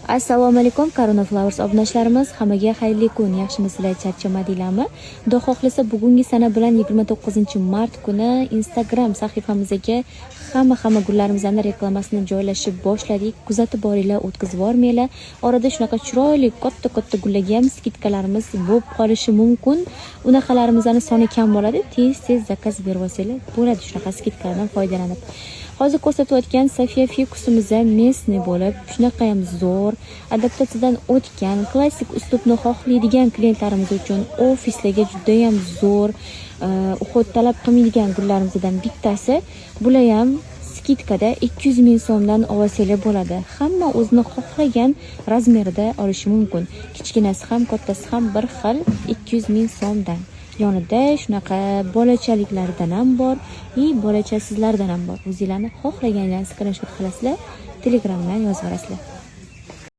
Assalomu alaykum Corona Flowers obunachlarimiz, hammaga xayrli kun. Yaxshimisizlar, charchamadinglarmi? Xudo xohlasa bugungi sana bilan 29-mart kuni Instagram sahifamizga hamma gullarimizning reklamasini joylashib boshladik. Kuzatib boringlar, o'tkazib bormanglar. Orada shunaqa chiroyli katta gullagan skidkalarimiz bo'lib qolishi mumkin. Unaqalarimizning soni kam bo'ladi. Tez zakaz berib olsanglar bo'ladi, shunaqa skidkalardan foydalanib. Hozir ko'rsatayotgan Sofia Fikusimiz mesni bo'lib, shunaqa ham zo'r, adaptatsiyadan o'tgan, klassik uslubni xohlaydigan klientlarimiz uchun ofislarga juda ham zo'r, uxod talab qilmaydigan gullarimizdan bittasi. Bular ham skidkada 200 ming so'mdan olsanglar bo'ladi. Hamma o'zini xohlagan razmerida olishi mumkin. Kichkinasi ham, kattasi ham bir xil 200 ming so'mdan. Yonida shunaqa bolachaliklardan ham bor, bolachasizlardan ham bor. O'zingizlarni xohlaganlaringizni screenshot qilasizlar, Telegramdan yozib berasizlar.